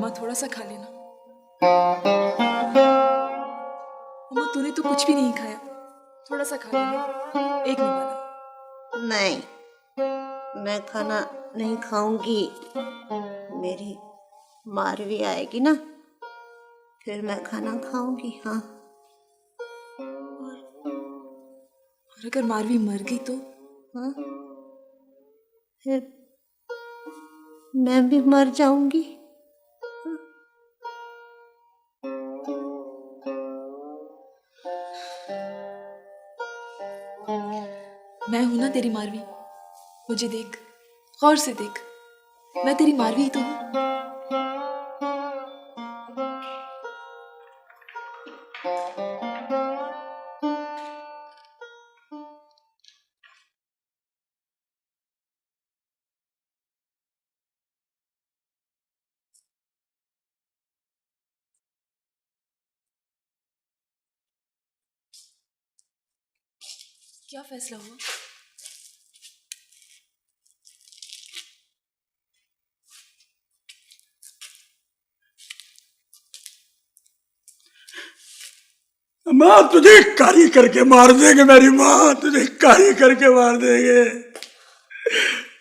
मम्मा थोड़ा सा खा लेना। मम्मा तूने तो कुछ भी नहीं खाया, थोड़ा सा खा लेना, एक निवाला। नहीं, मैं खाना नहीं खाऊंगी। मेरी मारवी आएगी ना, फिर मैं खाना खाऊंगी। हाँ, और अगर मारवी मर गई तो? हाँ, फिर मैं भी मर जाऊंगी। मैं हूं ना तेरी मारवी, मुझे देख, गौर से देख, मैं तेरी मारवी ही तो हूं। क्या फैसला हुआ? माँ तुझे कारी करके मार देंगे, मेरी माँ तुझे कारी करके मार देंगे।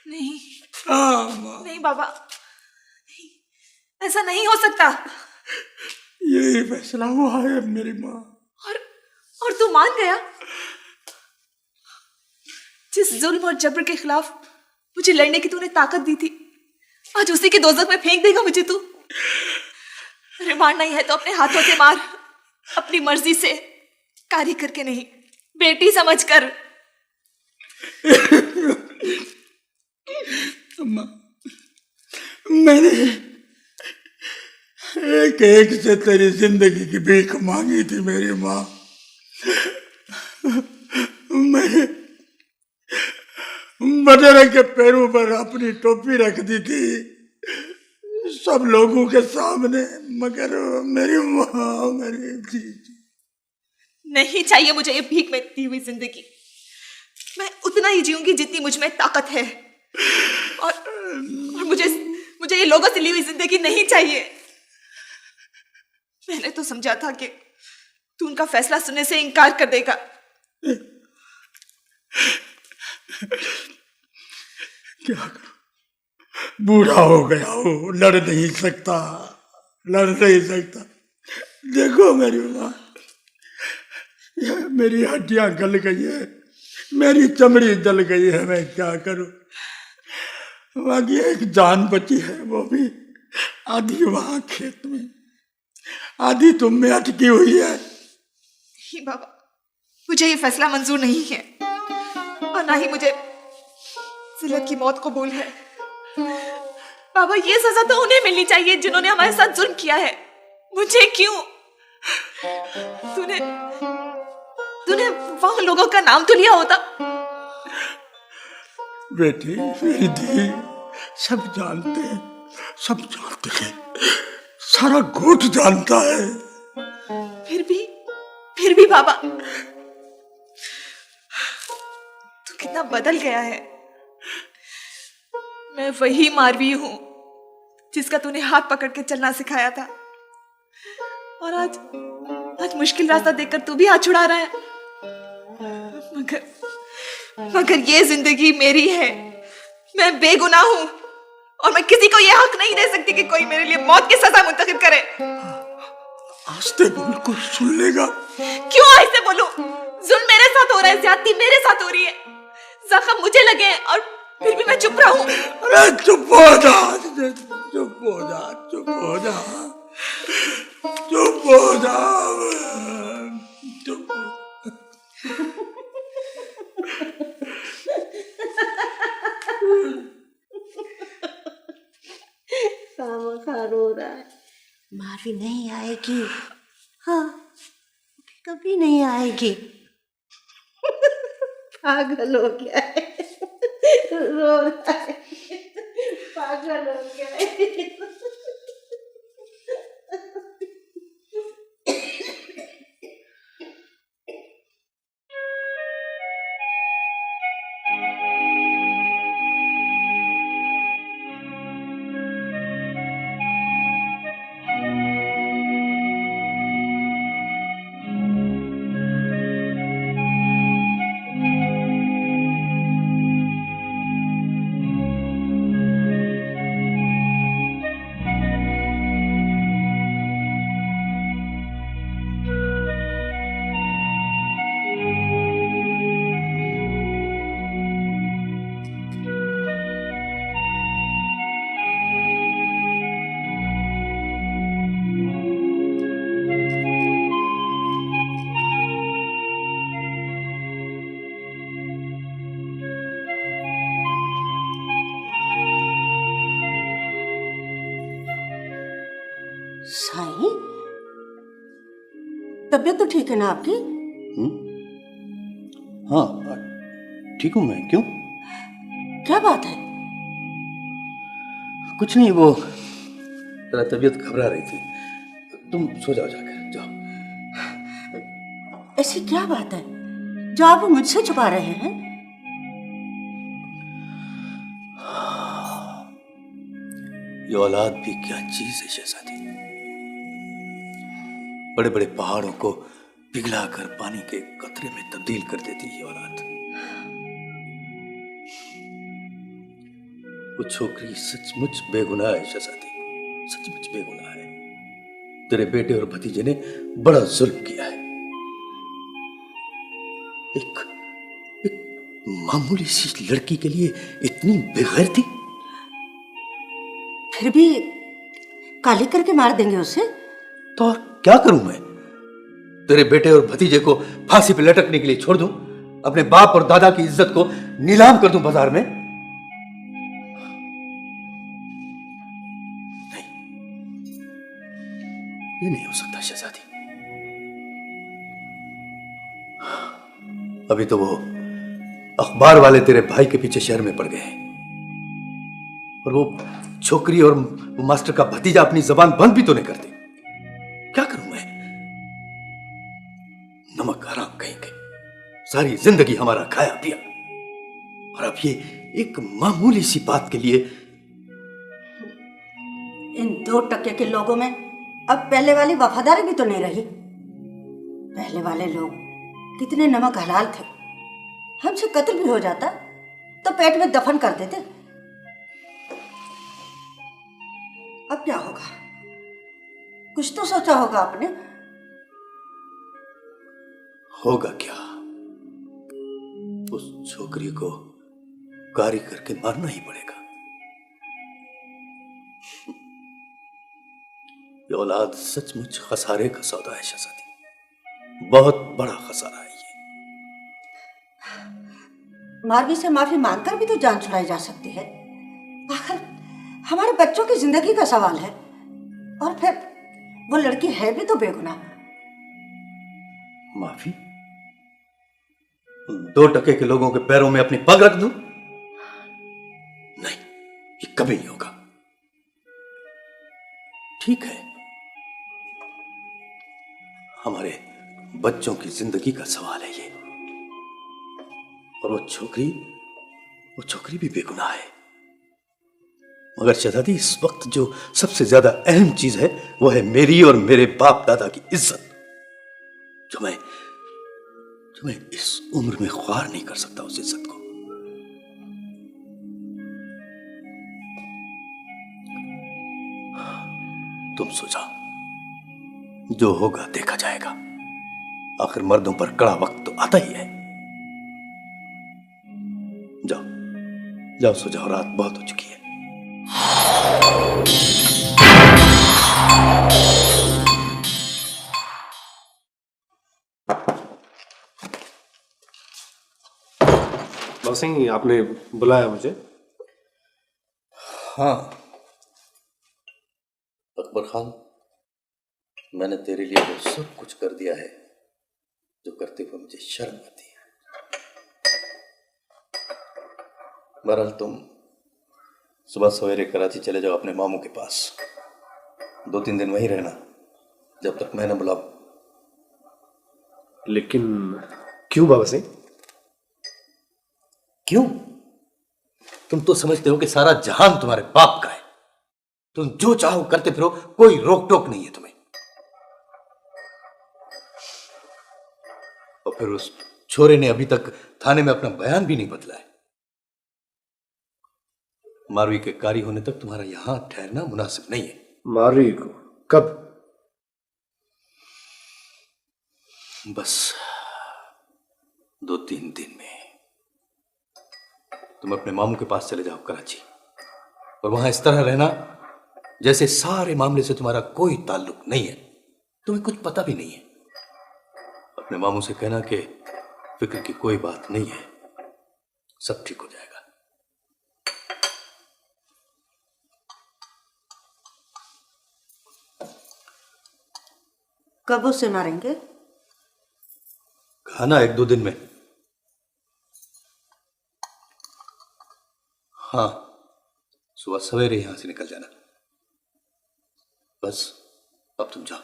नहीं, हाँ माँ, नहीं बाबा, नहीं, ऐसा नहीं हो सकता। यही फैसला हुआ है मेरी माँ। और तू मान गया? जिस जुल्म और जबर के खिलाफ मुझे लड़ने की तूने ताकत दी थी, आज उसी के दोजख में फेंक देगा मुझे तू? अरे मारना ही है तो अपने हाथों से मार, अपनी मर्जी से, कारी करके नहीं, बेटी समझ कर। माँ, मैंने एक एक से तेरी जिंदगी की भीख मांगी थी मेरी माँ। मैंने बटेरे के पैरों पर अपनी टोपी रख दी थी सब लोगों के सामने, मगर मेरी माँ, मेरी जी। नहीं चाहिए मुझे ये भीख में दी हुई जिंदगी। मैं उतना ही जीऊंगी जितनी मुझ में ताकत है, और मुझे ये लोगों से ली हुई जिंदगी नहीं चाहिए। मैंने तो समझा था कि तू उनका फैसला सुनने से इनकार कर देगा। क्या करूं, बूढ़ा हो गया हूं, लड़ नहीं सकता। देखो मेरी माँ, मेरी हड्डियां गल गई है, मेरी चमड़ी जल गई है, मैं क्या करूं। बाकी एक जान बची है, वो भी आधी वहां खेत में, आधी तुम में अटकी हुई है। नहीं बाबा, मुझे ये फैसला मंजूर नहीं है, और ना ही मुझे जिलत की मौत कबूल है। बाबा, ये सजा तो उन्हें मिलनी चाहिए जिन्होंने हमारे साथ जुल्म किया है, मुझे क्यों? तूने वहां लोगों का नाम तो लिया होता। बेटी, मेरी धी, सब जानते हैं, सारा गोठ जानता है। फिर भी बाबा, तू कितना बदल गया है। मैं वही मारवी हूं जिसका तूने हाथ पकड़ के चलना सिखाया था, और आज मुश्किल रास्ता देखकर तू भी हाथ छुड़ा रहा है। मगर ये जिंदगी मेरी है, मैं बेगुनाह हूं, और मैं किसी को यह हक नहीं दे सकती कि कोई मेरे लिए मौत की सजा मुंतखब करे। आस्ते बोल, कोई सुन लेगा। क्यों आस्ते बोलूं? जुल्म मेरे साथ हो रहा है, ज्यादती मेरे साथ हो रही है, जख्म मुझे लगे हैं, और फिर भी मैं चुप रहूं। अरे चुप हो जा, चुप हो जा। खामखा रो रहा है। मारवी नहीं आएगी, हाँ, कभी नहीं आएगी। पागल हो गया है, रो रहा है, पागल हो गया है। तबीयत तो ठीक है ना आपकी? हाँ, ठीक हूँ मैं। क्यों? क्या बात है? कुछ नहीं, वो तेरा तबीयत घबरा रही थी। तुम सो जाओ, जाकर जाओ। ऐसी क्या बात है जो आप मुझसे छुपा रहे हैं? ये औलाद भी क्या चीज है शहजादी। बड़े बड़े पहाड़ों को पिघलाकर पानी के कतरे में तब्दील कर देती है औलाद। वो छोकरी सचमुच बेगुनाह है शहजादी, सचमुच बेगुनाह है। तेरे बेटे और भतीजे ने बड़ा जुल्म किया है। एक मामूली सी लड़की के लिए इतनी बेगैरती। फिर भी काली करके मार देंगे उसे? तो और क्या करूं मैं? तेरे बेटे और भतीजे को फांसी पे लटकने के लिए छोड़ दूं? अपने बाप और दादा की इज्जत को नीलाम कर दूं बाजार में? नहीं, ये नहीं हो सकता शहजादी। अभी तो वो अखबार वाले तेरे भाई के पीछे शहर में पड़ गए हैं, और वो छोकरी और वो मास्टर का भतीजा अपनी जबान बंद भी तो नहीं करते। क्या करूं मैं? नमक हराम कहेंगे, सारी जिंदगी हमारा खाया पिया, और अब ये एक मामूली सी बात के लिए। इन 2% के लोगों में अब पहले वाली वफादारी भी तो नहीं रही। पहले वाले लोग कितने नमक हलाल थे। हमसे कत्ल भी हो जाता तो पेट में दफन कर देते। अब क्या होगा? कुछ तो सोचा होगा आपने। होगा क्या? उस छोकरी को कारी करके मारना ही पड़ेगा। ये औलाद सचमुच खसारे का सौदा है शहजादी, बहुत बड़ा खसारा है ये। मारवी से माफी मांगकर भी तो जान छुड़ाई जा सकती है। आखिर हमारे बच्चों की जिंदगी का सवाल है, और फिर वो लड़की है भी तो बेगुनाह। माफी? 2% के लोगों के पैरों में अपनी पग रख दूं? नहीं, ये कभी नहीं होगा। ठीक है, हमारे बच्चों की जिंदगी का सवाल है ये, और वो छोकरी भी बेगुनाह है। मगर शहजादी, इस वक्त जो सबसे ज्यादा अहम चीज है वो है मेरी और मेरे बाप दादा की इज्जत, जो मैं इस उम्र में ख्वार नहीं कर सकता उस इज्जत को। तुम सो जाओ, जो होगा देखा जाएगा। आखिर मर्दों पर कड़ा वक्त तो आता ही है। जाओ जाओ, सो जाओ, रात बहुत हो चुकी है। बॉस सिंह, आपने बुलाया मुझे? हाँ अकबर खान, मैंने तेरे लिए वो सब कुछ कर दिया है जो करते हुए मुझे शर्म आती है। बहरहाल तुम सुबह सवेरे कराची चले जाओ अपने मामू के पास। 2-3 दिन वहीं रहना जब तक मैं न बुलाऊं। लेकिन क्यों बाबा सिंह? क्यों? तुम तो समझते हो कि सारा जहान तुम्हारे बाप का है। तुम जो चाहो करते फिरो, कोई रोक टोक नहीं है तुम्हें। और फिर उस छोरे ने अभी तक थाने में अपना बयान भी नहीं बदला है। मारवी के कारी होने तक तुम्हारा यहां ठहरना मुनासिब नहीं है। मारवी को कब? बस 2-3 दिन में। तुम अपने मामू के पास चले जाओ कराची, और वहां इस तरह रहना जैसे सारे मामले से तुम्हारा कोई ताल्लुक नहीं है, तुम्हें कुछ पता भी नहीं है। अपने मामू से कहना कि फिक्र की कोई बात नहीं है, सब ठीक हो जाएगा। कब उसे मारेंगे? खाना 1-2 दिन में। हाँ, सुबह सवेरे यहां से निकल जाना। बस अब तुम जाओ।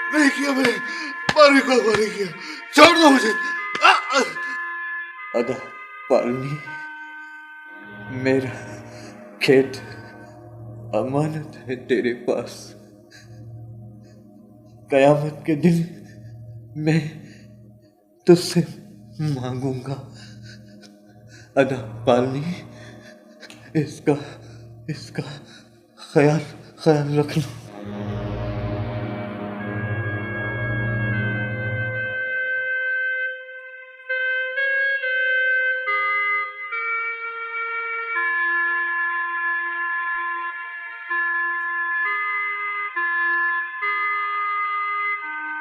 नहीं किया मैंने, मारी को मारी किया, छोड़ दो मुझे। अदा पालनी, मेरा खेत अमानत है तेरे पास। कयामत के दिन मैं तुझसे मांगूंगा। अदा पालनी, इसका ख्याल रखना।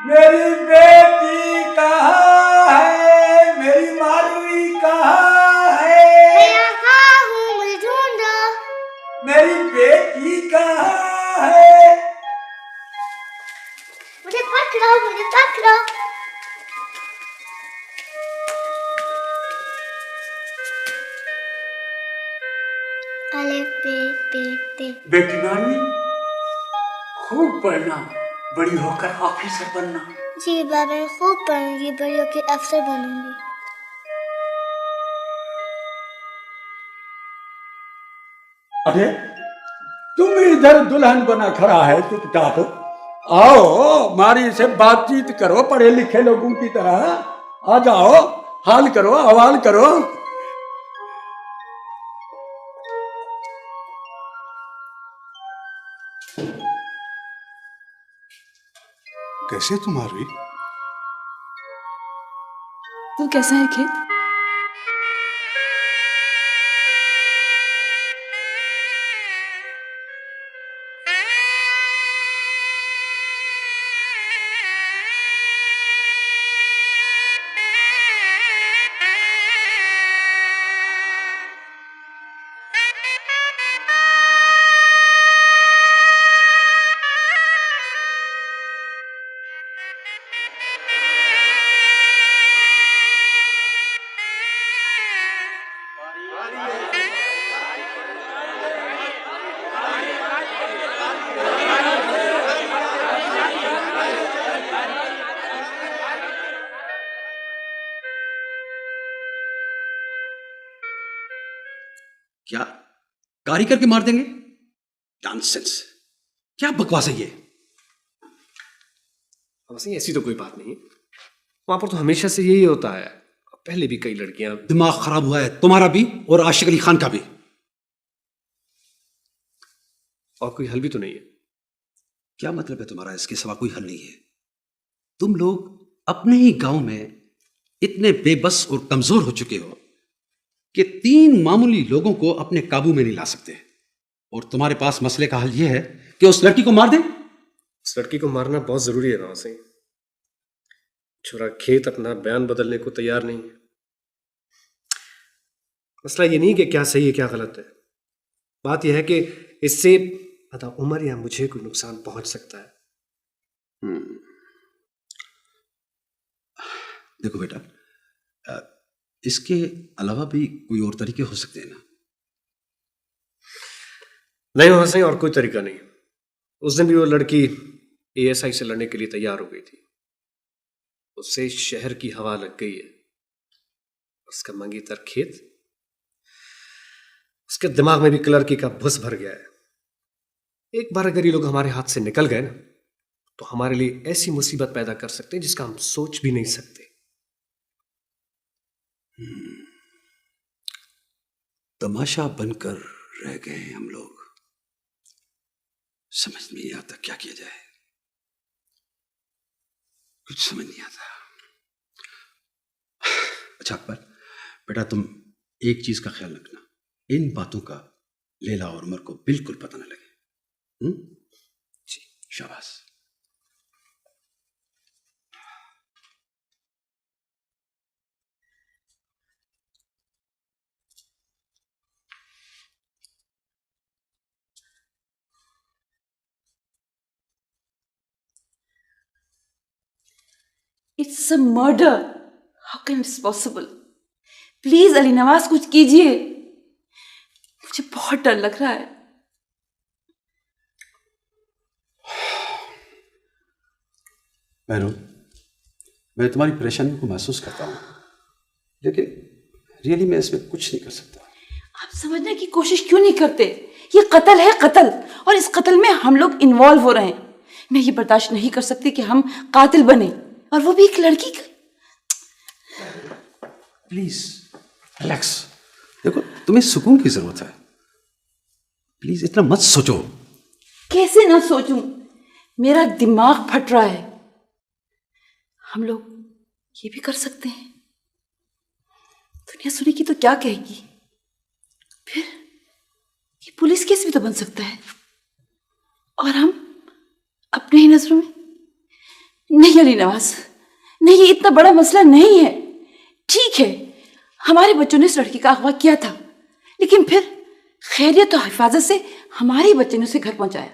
मेरी बेटी कहाँ है? मेरी मालवी कहाँ है? यहाँ हूँ, मुझे ढूंढो। मेरी बेटी कहाँ है? मुझे पकड़ो, मुझे पकड़ो। अलिफ बे पे ते। बेटी मालवी, खूब पढ़ना, बड़ी होकर ऑफिसर बनना। जी बाबा, मैं खूब पढ़ूंगी, बड़ी होकर अफसर बनूंगी। अरे तुम इधर दुल्हन बना खड़ा है चुपचाप। आओ, मारी से बातचीत करो, पढ़े लिखे लोगों की तरह। आ जाओ, हाल करो, हवाल करो। कैसे तुम मारवी? वो कैसा है खेत? क्या कारी करके मार देंगे? नॉनसेंस, क्या बकवास है ये? वैसे ऐसी तो कोई बात नहीं। वहां पर तो हमेशा से यही होता है, पहले भी कई लड़कियां। दिमाग खराब हुआ है तुम्हारा भी और आशिक अली खान का भी। और कोई हल भी तो नहीं है। क्या मतलब है तुम्हारा? इसके सिवा कोई हल नहीं है। तुम लोग अपने ही गांव में इतने बेबस और कमजोर हो चुके हो कि 3 मामूली लोगों को अपने काबू में नहीं ला सकते, और तुम्हारे पास मसले का हल यह है कि उस लड़की को मार दे। उस लड़की को मारना बहुत जरूरी है राव सिंह। छोरा खेत अपना बयान बदलने को तैयार नहीं है। मसला ये नहीं कि क्या सही है क्या गलत है, बात यह है कि इससे अदा उमर या मुझे कोई नुकसान पहुंच सकता है। देखो बेटा, इसके अलावा भी कोई और तरीके हो सकते हैं ना? नहीं वहां से और कोई तरीका नहीं। उस दिन भी वो लड़की एएसआई से लड़ने के लिए तैयार हो गई थी, उससे शहर की हवा लग गई है। उसका मंगीतर खेत, उसके दिमाग में भी क्लर्की का भुस भर गया है। एक बार अगर ये लोग हमारे हाथ से निकल गए ना, तो हमारे लिए ऐसी मुसीबत पैदा कर सकते हैं जिसका हम सोच भी नहीं सकते। तमाशा बनकर रह गए हैं हम लोग। समझ में नहीं आता क्या किया जाए, कुछ समझ नहीं आता। अच्छा अकबर बेटा, तुम एक चीज का ख्याल रखना, इन बातों का लैला और उमर को बिल्कुल पता न लगे। जी शाबाश। It's a murder. How can it's possible? Please Ali Nawaz कुछ कीजिए, मुझे बहुत डर लग रहा है। बहनों, मैं तुम्हारी परेशानी को महसूस करता हूँ, लेकिन रियली मैं इसमें कुछ नहीं कर सकता। आप समझने की कोशिश क्यों नहीं करते? ये कत्ल है, कत्ल, और इस कत्ल में हम लोग इन्वॉल्व हो रहे हैं। मैं ये बर्दाश्त नहीं कर सकती कि हम कातिल बने, और वो भी एक लड़की का। Please relax. देखो, तुम्हें सुकून की जरूरत है। प्लीज इतना मत सोचो। कैसे ना सोचूं? मेरा दिमाग फट रहा है। हम लोग ये भी कर सकते हैं। दुनिया सुनेगी तो क्या कहेगी? फिर ये पुलिस केस भी तो बन सकता है, और हम अपने ही नजरों में। नहीं अली नवाज, नहीं, ये इतना बड़ा मसला नहीं है। ठीक है, हमारे बच्चों ने इस लड़की का अगवा किया था, लेकिन फिर खैरियत और हिफाजत से हमारे ही बच्चे ने उसे घर पहुंचाया।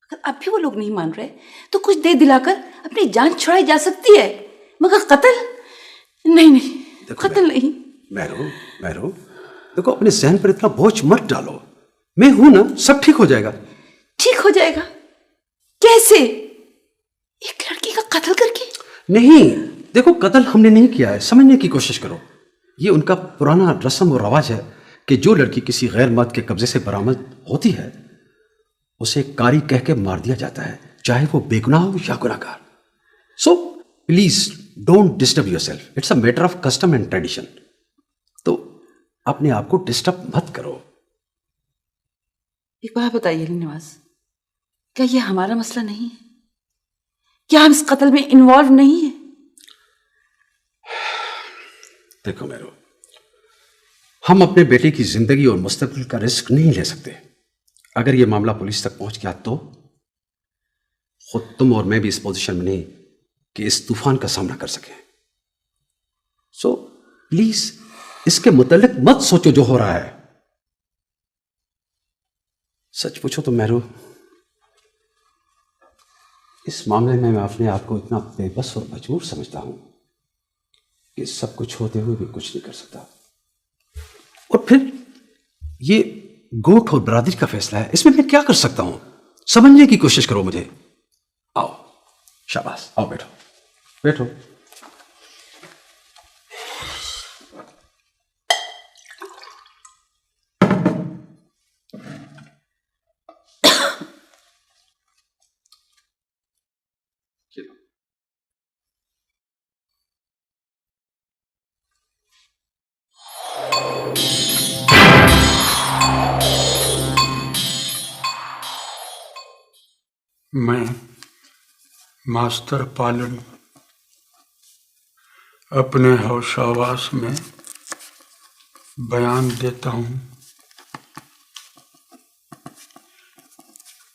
अगर अब भी वो लोग नहीं मान रहे तो कुछ दे दिलाकर अपनी जान छुड़ाई जा सकती है, मगर कत्ल नहीं, नहीं, कत्ल नहीं। मैरो, देखो, अपने जहन पर इतना बोझ मत डालो। मैं हूं ना, सब ठीक हो जाएगा। ठीक हो जाएगा? कैसे? एक लड़की का कत्ल करके? नहीं, देखो, कत्ल हमने नहीं किया है, समझने की कोशिश करो। ये उनका पुराना रस्म और रवाज है कि जो लड़की किसी गैर मर्द के कब्जे से बरामद होती है उसे कारी कह के मार दिया जाता है, चाहे वो बेगुनाह हो या गुनाहगार। So please don't disturb yourself, it's a matter of custom and tradition. तो अपने आप को डिस्टर्ब मत करो। एक बात बताइए अली नवाज, क्या ये हमारा मसला नहीं है? क्या हम इस कत्ल में इन्वॉल्व नहीं है? देखो मैरो, हम अपने बेटे की जिंदगी और मुस्तकबिल का रिस्क नहीं ले सकते। अगर यह मामला पुलिस तक पहुंच गया तो खुद तुम और मैं भी इस पोजीशन में नहीं कि इस तूफान का सामना कर सकें। सो प्लीज इसके मुतालिक मत सोचो जो हो रहा है। सच पूछो तो मैरो, इस मामले में मैं अपने आप को इतना बेबस और मजबूर समझता हूं कि सब कुछ होते हुए भी कुछ नहीं कर सकता। और फिर ये गोठ और बरादरी का फैसला है, इसमें मैं क्या कर सकता हूं? समझने की कोशिश करो मुझे। आओ, शाबाश, आओ, बैठो बैठो। मैं मास्टर पालन अपने हौशावास में बयान देता हूं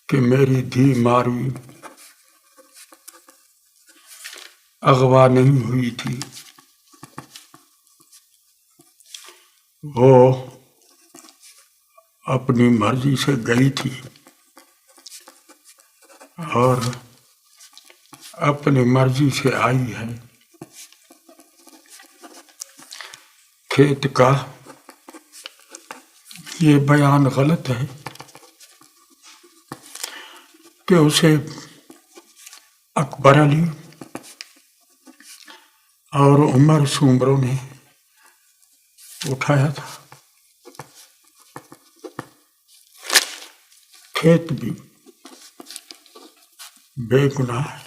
कि मेरी धी मारवी अगवा नहीं हुई थी। वो अपनी मर्जी से गई थी और अपनी मर्जी से आई है। खेत का ये बयान गलत है कि उसे अकबर अली और उमर सुमरों ने उठाया था। खेत भी बेगुनाह है।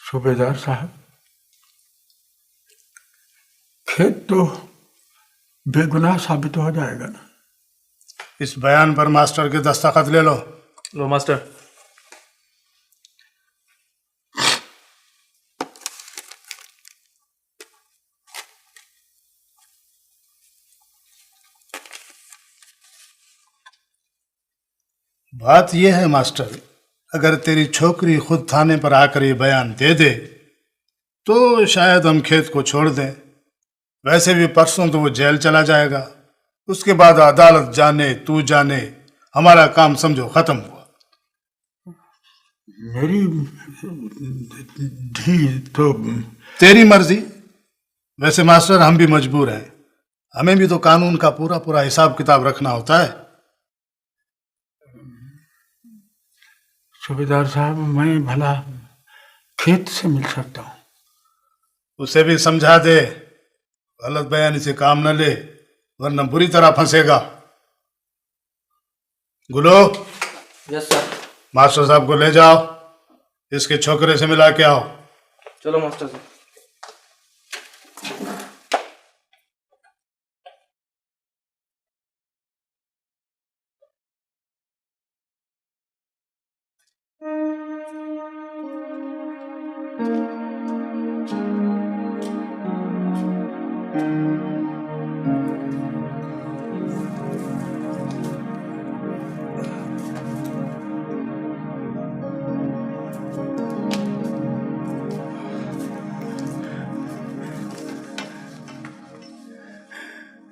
सूबेदार साहब, खेत तो बेगुनाह साबित हो जाएगा ना? इस बयान पर मास्टर के दस्तखत ले लो। लो मास्टर। बात यह है मास्टर, अगर तेरी छोकरी खुद थाने पर आकर ये बयान दे दे तो शायद हम खेत को छोड़ दें। वैसे भी परसों तो वो जेल चला जाएगा उसके बाद अदालत जाने तू जाने, हमारा काम समझो खत्म हुआ। मेरी धी तो तेरी मर्जी। वैसे मास्टर हम भी मजबूर हैं, हमें भी तो कानून का पूरा पूरा हिसाब किताब रखना होता है। सूबेदार साहब, मैं भला खेत से मिल सकता हूँ? उसे भी समझा दे, गलत बयानी से काम न ले वरना बुरी तरह फंसेगा। गुलो, यस सर। मास्टर साहब को ले जाओ, इसके छोकरे से मिला के आओ। चलो मास्टर साहब।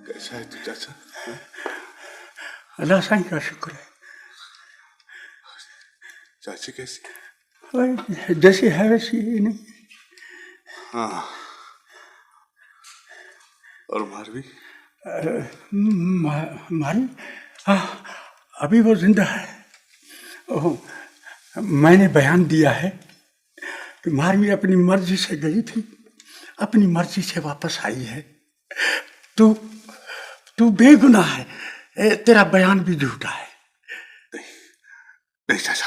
कैसा है तू चाचा? अल्लाह साईं का शुक्र है। चाची कैसी? और जैसी है वैसी ही नहीं। हाँ। और मारवी? मारी अभी वो जिंदा है। ओह, मैंने बयान दिया है कि मारवी अपनी मर्जी से गई थी, अपनी मर्जी से वापस आई है। तू बेगुनाह है, तेरा बयान भी झूठा है। नहीं चाचा,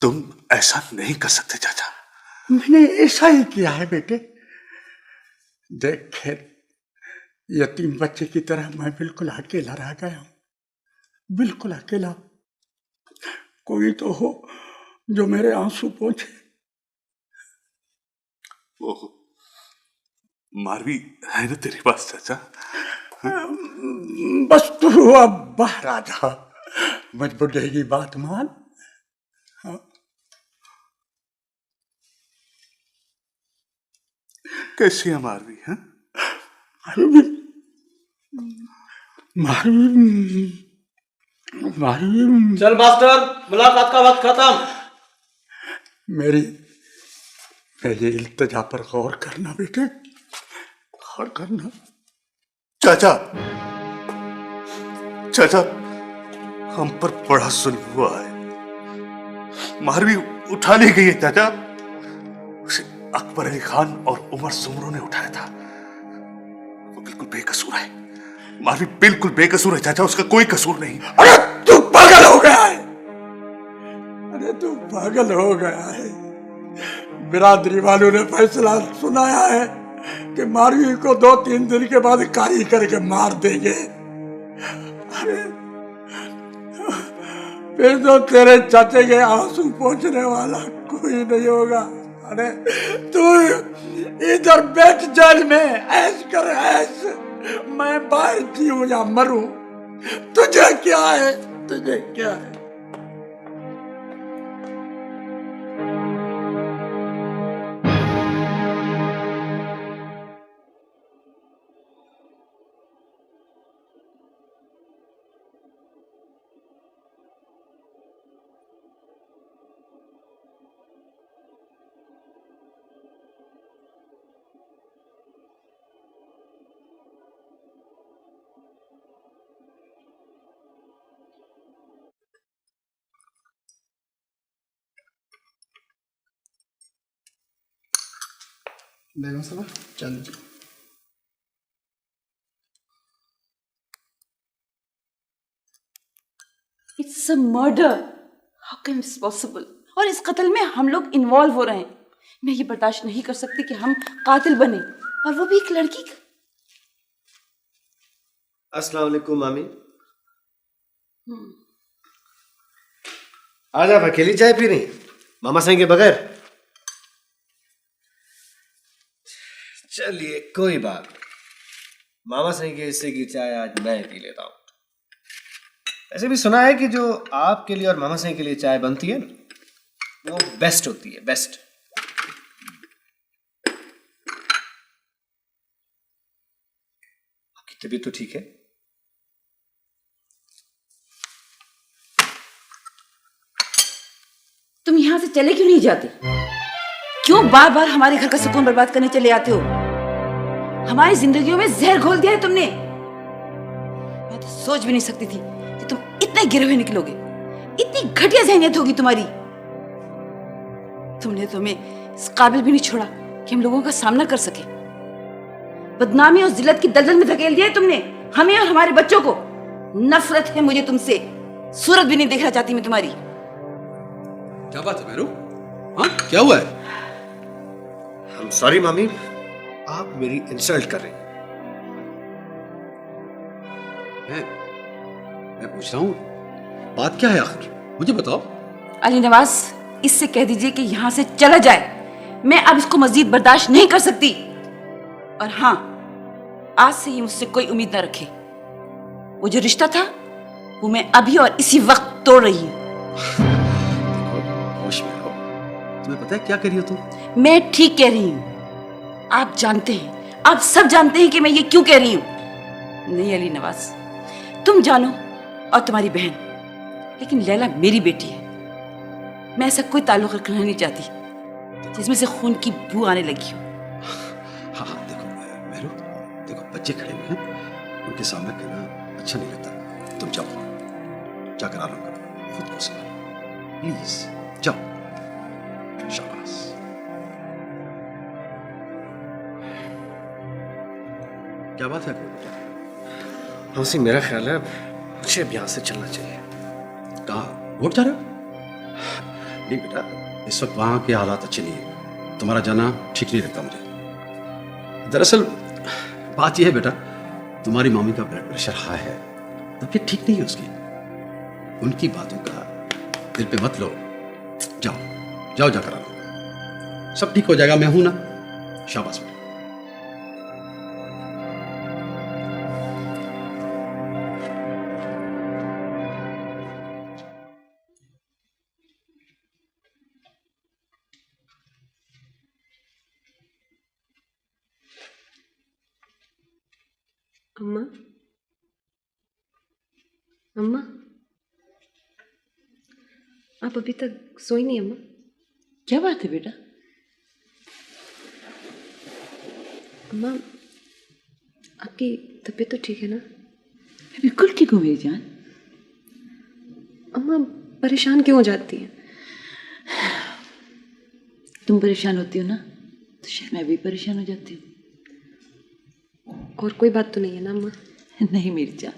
तुम ऐसा नहीं कर सकते चाचा। मैंने ऐसा ही किया है बेटे। देख खेत, यतीम बच्चे की तरह मैं बिल्कुल अकेला रह गया हूँ, बिल्कुल अकेला। कोई तो हो जो मेरे आंसू पोंछे। ओह, मारवी है ना तेरे पास चाचा? बस तू अब बाहर आ जा, मजबूरी की बात मान। हाँ। कैसी है मारवी? है मारवी चल मास्टर, मुलाकात का वक्त खत्म। मेरी इल्तिजा पर गौर करना बेटे, गौर करना। चाचा, चाचा, हम पर बड़ा जुल्म हुआ है। मारवी उठा ली गई है चाचा। उसे अकबर अली खान और उमर सुमरो ने उठाया था। वो बिल्कुल बेकसूर है। मारवी बिल्कुल बेकसूर है चाचा, उसका कोई कसूर नहीं। अरे तू पागल हो गया है, अरे तू पागल हो गया है। बिरादरी वालों ने फैसला सुनाया है कि मारवी को 2-3 दिन के बाद कारी करके मार देंगे। अरे फिर तो तेरे चाचे के आंसू पोंछने वाला कोई नहीं होगा। अरे तू इधर बैठ जेल में, ऐश कर ऐश। मैं बाहर जीऊं या मरूं, तुझे क्या है, तुझे क्या है? बेगम साहब चल। It's a murder, how can it's possible? और इस कत्ल में हम लोग इन्वॉल्व हो रहे हैं। मैं ये बर्दाश्त नहीं कर सकती कि हम कातिल बने, और वो भी एक लड़की का। अस्सलाम वालेकुम मामी। आज आप अकेली चाय पी रही, मामा साईं के बगैर? चलिए कोई बात नहीं, मामा साईं के हिस्से की चाय आज मैं पी लेता हूं। ऐसे भी सुना है कि जो आपके लिए और मामा साईं के लिए चाय बनती है ना, वो बेस्ट होती है, बेस्ट। आपकी तबीयत तो ठीक है? चले क्यों नहीं जाते? क्यों बार बार हमारे घर का सुकून बर्बाद करने चले आते हो? हमारी जिंदगियों में जहर घोल दिया है तुमने। मैं तो सोच भी नहीं सकती थी कि तुम इतने गिरे हुए निकलोगे। इतनी घटिया जहनियत होगी तुम्हारी। तुमने तो हमें इस काबिल भी नहीं छोड़ा कि हम लोगों का सामना कर सके। बदनामी और जिल्लत की दलदल में धकेल दिया है तुमने हमें और हमारे बच्चों को। नफरत है मुझे तुमसे। सूरत भी नहीं देखना चाहती मैं तुम्हारी। क्या बात है मेरू? हाँ, क्या हुआ है? I'm sorry मामी, आप मेरी इंसल्ट कर रही हैं। मैं पूछ रहा हूँ, बात क्या है आखिर? मुझे बताओ। अली नवाज, इससे कह दीजिए कि यहां से चला जाए। मैं अब इसको मजीद बर्दाश्त नहीं कर सकती। और हाँ, आज से ही मुझसे कोई उम्मीद न रखे। वो जो रिश्ता था वो मैं अभी और इसी वक्त तोड़ रही हूँ। होश में रहो। तुम्हें पता है क्या कर रही हो तुम? मैं ठीक कह रही हूँ। आप जानते हैं, आप सब जानते हैं कि मैं ये क्यों कह रही हूँ। नहीं अली नवाज, तुम जानो और तुम्हारी बहन, लेकिन लैला मेरी बेटी है। मैं ऐसा कोई ताल्लुक रखना नहीं चाहती जिसमें से खून की बू आने लगी हो। हाँ हाँ, देखो मेरू, देखो बच्चे खड़े हुए हैं, उनके सामने कहना अच्छा नहीं लगता। तुम जाओ, जाकर आराम करो, खुद को संभालो, प्लीज जाओ। शाबाश। क्या बात है बेटा? हमसे मेरा ख्याल है मुझे अब यहाँ से चलना चाहिए। कहाँ वोट जा रहे हो? नहीं बेटा, इस वक्त वहाँ के हालात अच्छे नहीं है। तुम्हारा जाना ठीक नहीं लगता मुझे। दरअसल बात यह है बेटा, तुम्हारी मामी का ब्लड प्रेशर हाई है, तबीयत ठीक नहीं है उसकी। उनकी बातों का दिल पे मत लो। जाओ जाओ, जाकर आओ, सब ठीक हो जाएगा। मैं हूं ना। शाबाश बेटा। अम्मा, अम्मा, आप अभी तक सोई नहीं अम्मा? क्या बात है बेटा? अम्मा, आपकी तबीयत तो ठीक है ना? मैं बिल्कुल ठीक हूँ मेरी जान। अम्मा परेशान क्यों हो जाती हैं? तुम परेशान होती हो ना, तो शायद मैं भी परेशान हो जाती हूँ। और कोई बात तो नहीं है ना अम्मा? नहीं मेरी जान,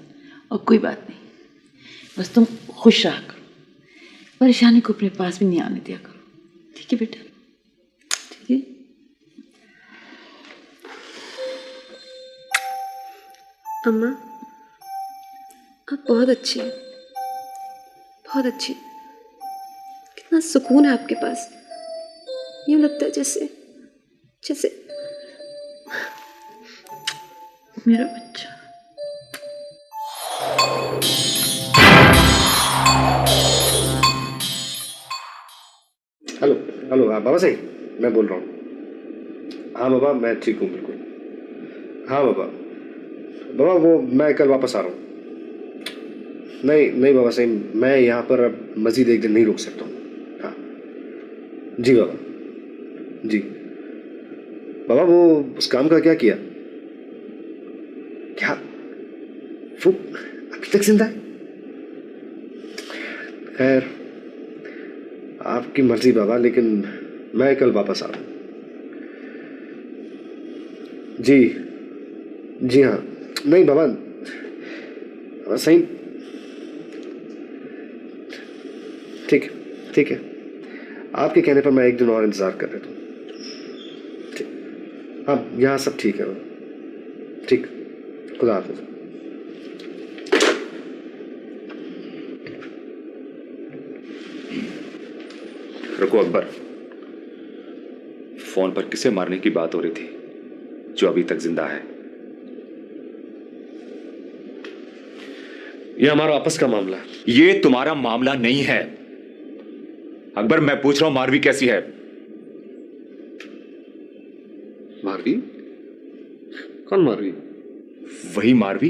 और कोई बात नहीं। बस तुम खुश रहा करो, परेशानी को अपने पास भी नहीं आने दिया करो। ठीक है बेटा? ठीक है। अम्मा, आप बहुत अच्छी हैं, बहुत अच्छी। कितना सुकून है आपके पास। यूं लगता है जैसे जैसे मेरा बच्चा। हेलो हेलो, हाँ बाबा सही, मैं बोल रहा हूँ। हाँ बाबा, मैं ठीक हूँ बिल्कुल। हाँ बाबा, बाबा वो मैं कल वापस आ रहा हूँ। नहीं नहीं बाबा सही, मैं यहाँ पर अब मज़ीद एक दिन नहीं रुक सकता हूँ। हाँ जी बाबा, जी बाबा। वो उस काम का क्या किया? क्या वो अभी तक जिंदा है? खैर आपकी मर्जी बाबा, लेकिन मैं कल वापस आ रहा हूँ। जी जी हाँ, नहीं बाबा सही, ठीक ठीक है। आपके कहने पर मैं एक दिन और इंतज़ार कर लेता हूँ। ठीक, हाँ यहाँ सब ठीक है बाबा। ठीक, खुदा हाफिज़। रुको अकबर, फोन पर किसे मारने की बात हो रही थी जो अभी तक जिंदा है? ये हमारा आपस का मामला है। ये तुम्हारा मामला नहीं है अकबर, मैं पूछ रहा हूं मारवी कैसी है? मारवी? कौन मारवी? वही मारवी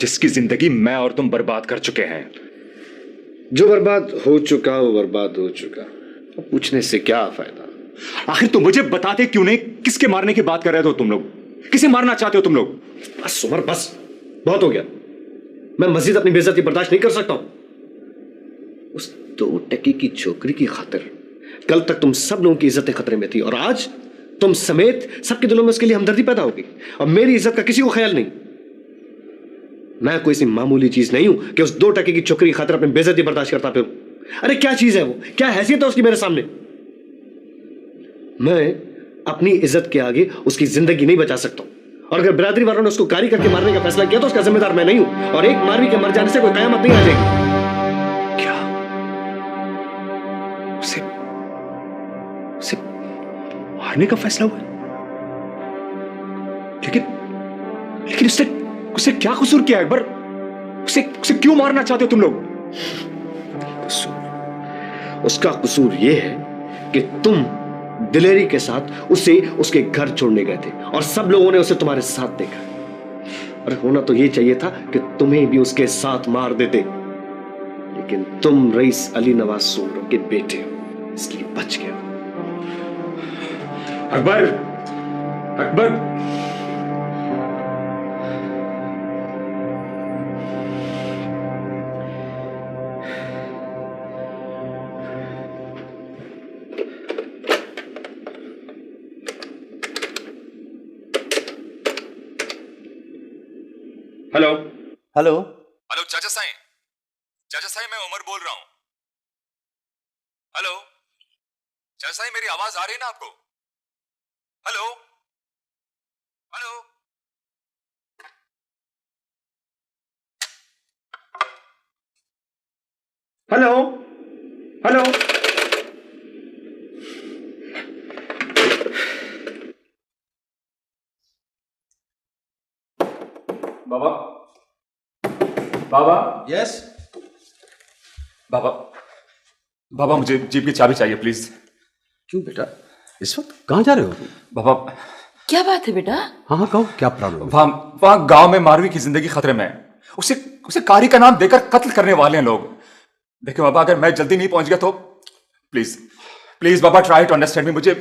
जिसकी जिंदगी मैं और तुम बर्बाद कर चुके हैं। जो बर्बाद हो चुका वो बर्बाद हो चुका। पूछने से क्या फायदा? आखिर तुम मुझे बताते क्यों नहीं किसके मारने की बात कर रहे हो तुम लोग? किसे मारना चाहते हो तुम लोग? बस उमर बस, बहुत हो गया। मैं मजीद अपनी बेइज्जती बर्दाश्त नहीं कर सकता हूं। उस 2 टके की छोकरी की खातिर कल तक तुम सब लोगों की इज्जतें खतरे में थी और आज तुम समेत सबके दिलों में उसके लिए हमदर्दी पैदा होगी और मेरी इज्जत का किसी को ख्याल नहीं। मैं कोई सी मामूली चीज नहीं हूं कि उस 2 टके की छोकरी की खातिर अपनी बेइज्जती बर्दाश्त करता फिरूं। अरे क्या चीज है वो, क्या हैसियत है उसकी मेरे सामने? मैं अपनी इज्जत के आगे उसकी जिंदगी नहीं बचा सकता और अगर बिरादरी वालों ने उसको कारी करके मारने का फैसला किया तो उसका जिम्मेदार मैं नहीं हूं और एक मारवी के मर जाने से कोई कयामत नहीं आ जाएगी। क्या उसे उसे मारने का फैसला हुआ? लेकिन उससे क्या कसूर किया अकबर? उसे क्यों मारना चाहते हो तुम लोग? उसका कसूर यह है कि तुम दिलेरी के साथ उसे उसके घर छोड़ने गए थे और सब लोगों ने उसे तुम्हारे साथ देखा। और होना तो यह चाहिए था कि तुम्हें भी उसके साथ मार देते, लेकिन तुम रईस अली नवाज सोमरो के बेटे हो, इसलिए बच गए। Akbar, Akbar, hello hello. Hello चाचा साईं, मैं उमर बोल रहा हूं। हेलो चाचा साईं, मेरी आवाज आ रही है ना आपको? Hello hello. Hello hello. बाबा, बाबा। यस बाबा मुझे जीप की चाबी चाहिए प्लीज। क्यों बेटा, इस वक्त कहाँ जा रहे हो? बाबा क्या बात है बेटा? हाँ कहो, क्या प्रॉब्लम? वहां गांव में मारवी की जिंदगी खतरे में है। उसे कारी का नाम देकर कत्ल करने वाले हैं लोग। देखिए बाबा, अगर मैं जल्दी नहीं पहुंच गया तो प्लीज बाबा, ट्राई टू अंडरस्टैंड मी। मुझे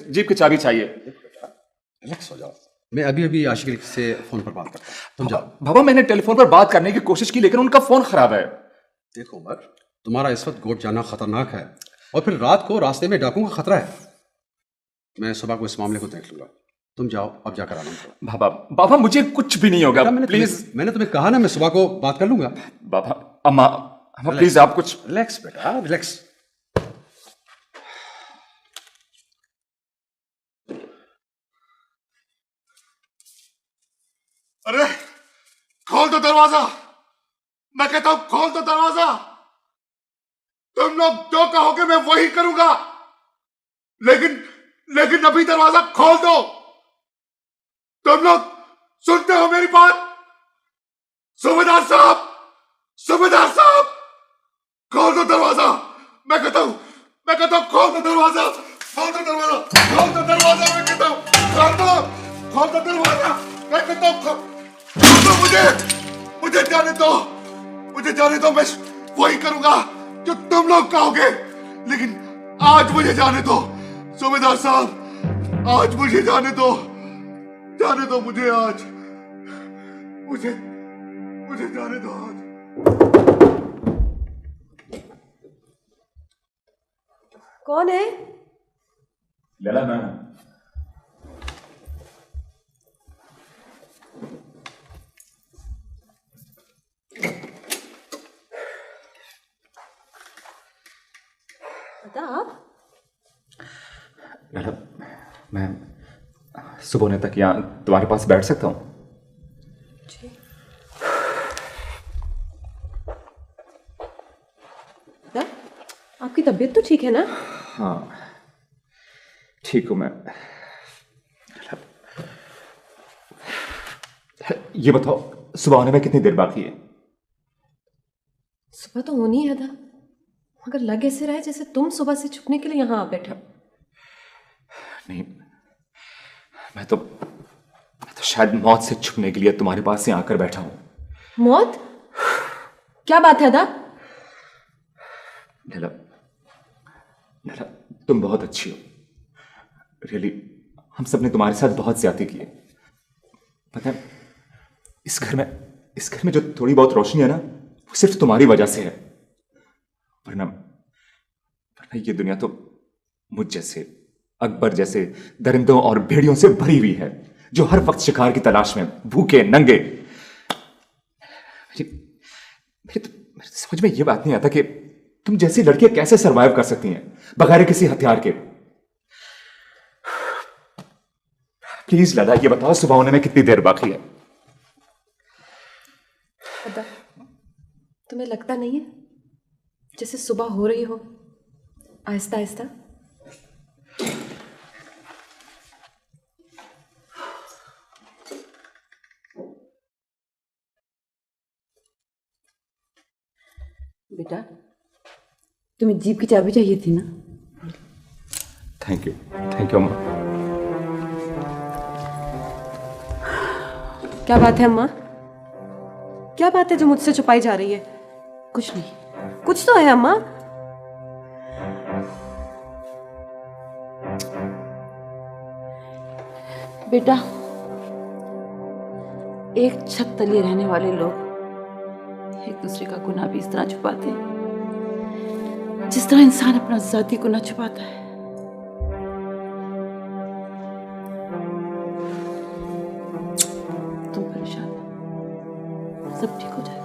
जीप की चाबी चाहिए। रिलैक्स हो जाओ, मैं अभी अभी आशिक से फोन पर बात करता हूँ, तुम जाओ। बाबा मैंने टेलीफोन पर बात करने की कोशिश की लेकिन उनका फोन खराब है। देखो उमर, तुम्हारा इस वक्त गोट जाना खतरनाक है और फिर रात को रास्ते में डाकुओं का खतरा है। मैं सुबह को इस मामले को देख लूंगा, तुम जाओ अब जाकर आराम करो। बाबा मुझे कुछ भी नहीं होगा, प्लीज। मैंने तुम्हें कहा ना, मैं सुबह को बात कर लूंगा। बाबा, अम्मा प्लीज आप कुछ। रिलैक्स बेटा, रिलैक्स। अरे खोल दो दरवाजा, मैं कहता हूं खोल दो दरवाजा। तुम लोग जो कहोगे मैं वही करूंगा, लेकिन अभी दरवाजा खोल दो। तुम लोग सुनते हो मेरी बात? सूबेदार साहब, खोल दो दरवाजा। मैं कहता हूं खोल दो दरवाजा, मैं कहता हूं खोल दो दरवाजा। मैं कहता हूं मुझे जाने दो, मैं वही करूंगा जो तुम लोग कहोगे, लेकिन आज मुझे जाने दो सूबेदार साहब, आज मुझे जाने दो मुझे आज, मुझे जाने दो आज। कौन है? लैला, मैं हूं। मैं सुबह होने तक यहाँ तुम्हारे पास बैठ सकता हूँ? आपकी तबीयत तो ठीक है ना? हाँ ठीक हूँ मैं। ये बताओ सुबह होने में कितनी देर बाकी है? सुबह तो होनी है था, मगर लग ऐसे रहा है जैसे तुम सुबह से छुपने के लिए यहाँ आ बैठे हो। नहीं, मैं तो शायद मौत से छुपने के लिए तुम्हारे पास यहाँ आकर बैठा हूं। मौत? क्या बात है दा? नीला, लैला, तुम बहुत अच्छी हो, रियली। हम सब ने तुम्हारे साथ बहुत ज्यादती की है। पता है, इस घर में जो थोड़ी बहुत रोशनी है ना, वो सिर्फ तुम्हारी वजह से है। वरना ये दुनिया तो मुझ जैसे, अकबर जैसे दरिंदों और भेड़ियों से भरी हुई है, जो हर वक्त शिकार की तलाश में भूखे नंगे। मेरे तो समझ में ये बात नहीं आता कि तुम जैसी लड़कियां कैसे सरवाइव कर सकती हैं बगैर किसी हथियार के। प्लीज लैला, ये बताओ सुबह होने में कितनी देर बाकी है? अदा, तुम्हें लगता नहीं है जैसे सुबह हो रही हो आहिस्ता आहिस्ता? बेटा, तुम्हें जीप की चाबी चाहिए थी ना? थैंक यू अम्मा। क्या बात है अम्मा? क्या बात है जो मुझसे छुपाई जा रही है? कुछ नहीं। कुछ तो है अम्मा। बेटा, एक छत तले रहने वाले लोग एक दूसरे का गुनाह भी इस तरह छुपाते हैं जिस तरह इंसान अपना जाती गुनाह छुपाता है। तुम परेशान मत, सब ठीक हो जाएगा।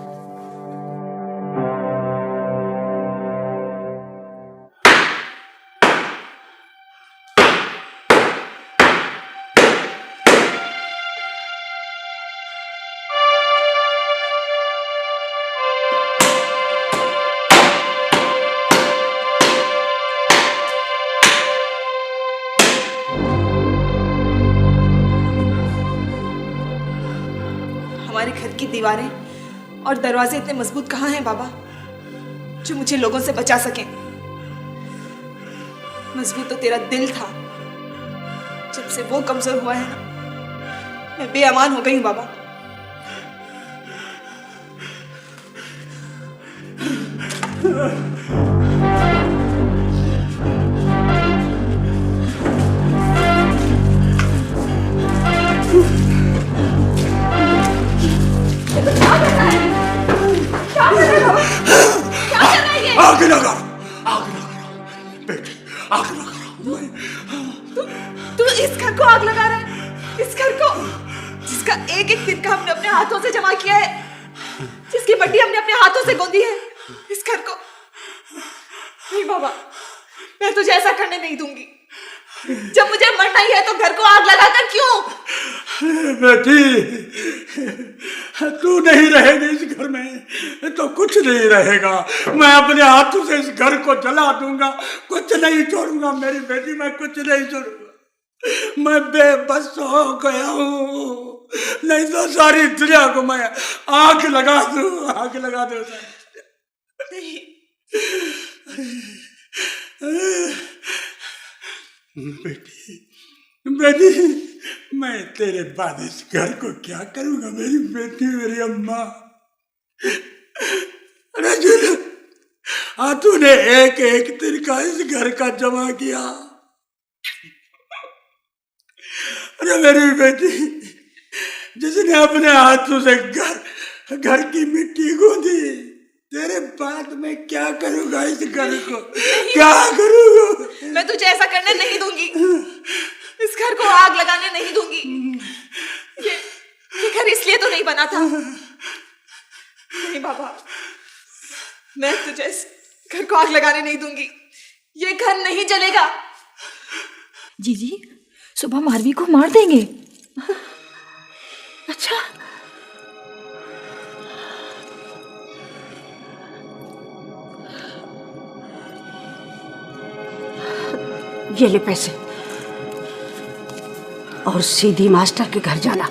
हमारे घर की दीवारें और दरवाजे इतने मजबूत कहाँ हैं बाबा, जो मुझे लोगों से बचा सकें? मजबूत तो तेरा दिल था। जब से वो कमजोर हुआ है ना, मैं बेअमान हो गई हूं बाबा। आग लगा बेटे, आग लगा। तू इस घर को आग लगा रहा है? इस घर को जिसका एक एक तिनका हमने अपने हाथों से जमा किया है, जिसकी पट्टी हमने अपने हाथों से गोंदी है, इस घर को? नहीं बाबा, मैं तुझे ऐसा करने नहीं दूंगी। जब मुझे मरना ही है तो घर को आग लगाकर क्यों? बेटी, तू नहीं रहेगी इस घर में तो कुछ नहीं रहेगा। मैं अपने हाथों से इस घर को जला दूंगा, कुछ नहीं छोड़ूंगा मेरी बेटी, मैं कुछ नहीं छोड़ूंगा। मैं बेबस हो गया हूँ, नहीं तो सारी दुनिया को मैं आग लगा दूं, आग लगा दूं। नहीं बेटी, मैं तेरे बाद इस घर को क्या करूंगा मेरी बेटी, मेरी अम्मा। तूने एक एक तिनका इस घर का जमा किया। अरे मेरी बेटी, जिसने अपने हाथों से घर की मिट्टी गूंदी, तेरे बाद में क्या करूंगा इस घर को, क्या करूंगा? मैं तुझे ऐसा करने नहीं दूंगी, इस घर को आग लगाने नहीं दूंगी। ये घर इसलिए तो नहीं बना था। नहीं बाबा, मैं तुझे इस घर को आग लगाने नहीं दूंगी। ये घर नहीं जलेगा। जीजी, सुबह मारवी को मार देंगे। अच्छा, ये ले पैसे और सीधी मास्टर के घर जाना।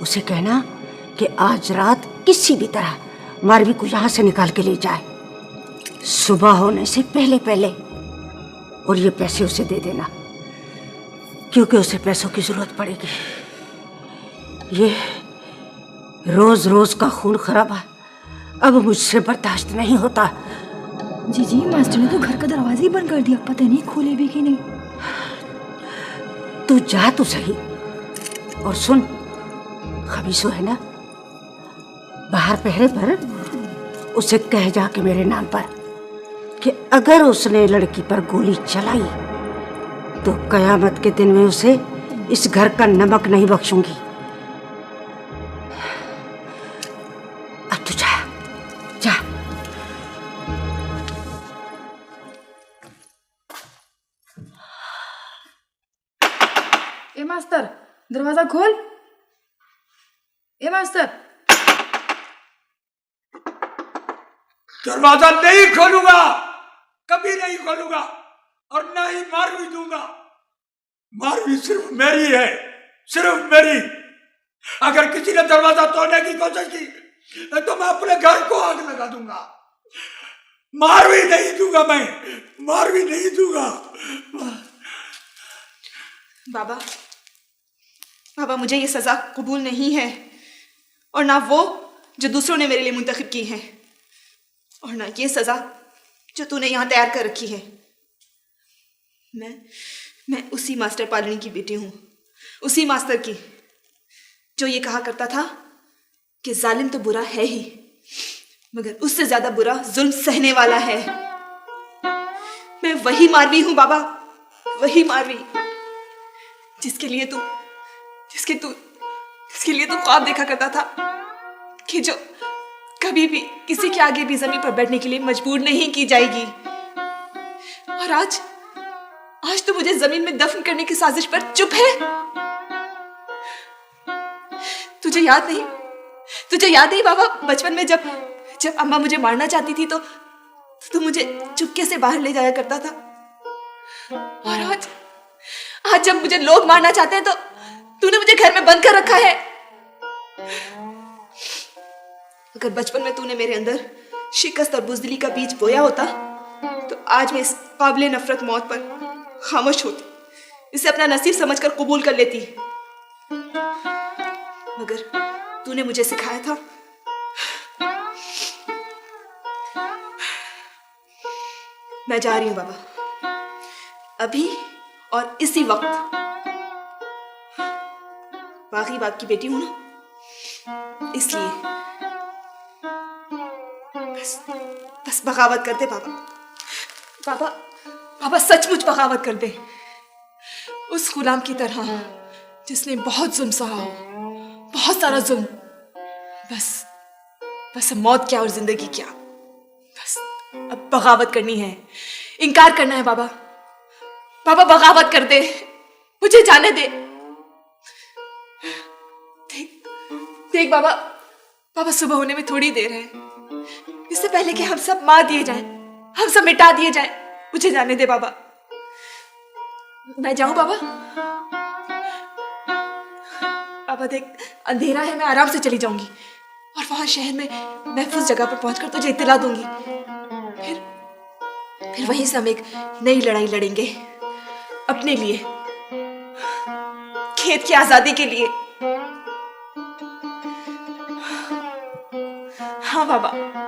उसे कहना कि आज रात किसी भी तरह मारवी को यहां से निकाल के ले जाए, सुबह होने से पहले पहले। और ये पैसे उसे दे देना, क्योंकि उसे पैसों की जरूरत पड़ेगी। ये रोज रोज का खून खराबा अब मुझसे बर्दाश्त नहीं होता। जी मास्टर ने तो घर का दरवाजा ही बंद कर दिया, पता नहीं खोले भी कि नहीं। तू जा तो सही। और सुन, खबीसो है ना, बाहर पहरे पर उसे कह जाके मेरे नाम पर कि अगर उसने लड़की पर गोली चलाई तो कयामत के दिन में उसे इस घर का नमक नहीं बख्शूंगी। अब तू जा जा। ए मास्टर, दरवाजा खोल। ए मास्टर। दरवाजा नहीं खोलूंगा, कभी नहीं खोलूंगा, और ना ही मारवी दूंगा। मारवी सिर्फ मेरी है, सिर्फ मेरी। अगर किसी ने दरवाजा तोड़ने की कोशिश की तो मैं अपने घर को आग लगा दूंगा। मारवी नहीं दूंगा, मैं मारवी नहीं दूंगा। बाबा, बाबा मुझे ये सजा कबूल नहीं है, और ना वो जो दूसरों ने मेरे लिए मुंतखब की है, और ना ये सजा जो तूने यहाँ तैयार कर रखी है। मैं उसी मास्टर पालनी की बेटी हूँ, उसी मास्टर की जो ये कहा करता था कि जालिम तो बुरा है ही, मगर उससे ज्यादा बुरा जुल्म सहने वाला है। मैं वही मारवी हूँ बाबा, वही मारवी जिसके लिए तू ख्वाब देखा करता था कि जो कभी भी किसी के आगे भी जमीन पर बैठने के लिए मजबूर नहीं की जाएगी। और आज तो मुझे जमीन में दफन करने की साजिश पर चुप है। तुझे याद नहीं बाबा, बचपन में जब अम्मा मुझे मारना चाहती थी तो तू मुझे चुपके से बाहर ले जाया करता था। और आज जब मुझे लोग मारना चाहते हैं तो तूने मुझे घर में बंद कर रखा है। अगर बचपन में तूने मेरे अंदर शिकस्त और बुज़दिली का बीज बोया होता तो आज मैं इस काबिले नफरत मौत पर खामोश होती, इसे अपना नसीब समझकर कबूल कर लेती। मगर तूने मुझे सिखाया था मैं जा रही हूं बाबा, अभी और इसी वक्त। बाकी बाप की बेटी हूं ना, इसलिए बस बगावत कर दे बाबा, सचमुच बगावत कर दे, उस गुलाम की तरह जिसने बहुत जुल्म सहा हो, बहुत सारा जुल्म। बस मौत क्या और जिंदगी क्या, बस अब बगावत करनी है, इनकार करना है बाबा, बगावत कर दे, मुझे जाने दे। देख बाबा, सुबह होने में थोड़ी देर है, इससे पहले कि हम सब मार दिए जाएं, हम सब मिटा दिए जाएं, मुझे जाने दे बाबा। मैं जाऊं बाबा? बाबा देख, अंधेरा है, मैं आराम से चली जाऊंगी और वहां शहर में महफूज जगह पर पहुंचकर तुझे इत्तला दूंगी। फिर वहीं से हम एक नई लड़ाई लड़ेंगे, अपने लिए, खेत की आजादी के लिए। हाँ बाबा, हाँ।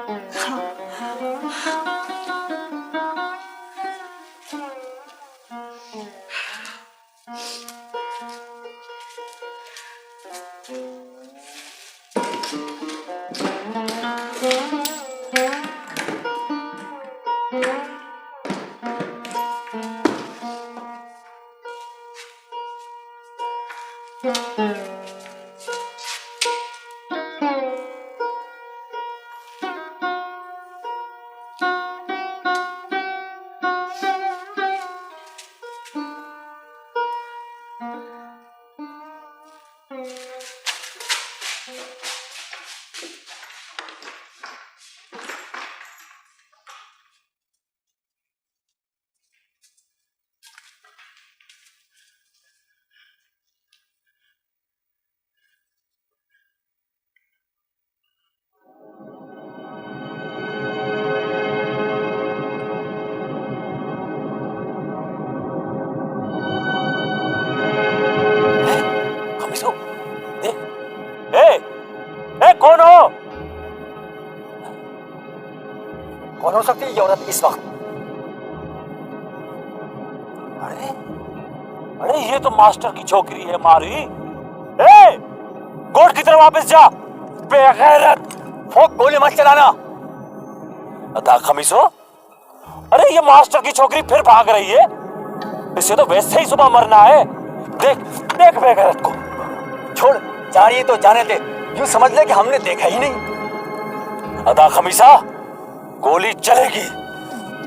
कौन हो सकती है ये औरत इस वक्त? अरे अरे ये तो मास्टर की छोकरी है मारवी। ए, कोर्ट की तरफ वापस जा, बेगैरत। फोक गोली मत चलाना। अदा खमीसो, अरे ये मास्टर की छोकरी फिर भाग रही है। इसे तो वैसे ही सुबह मरना है। देख देख बेगैरत को। छोड़, जा रही है तो जाने दे। यूं समझ ले कि हमने देखा ही नहीं। अदा खमीसा, गोली चलेगी।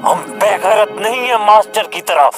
हम बेगैरत नहीं है मास्टर की तरफ।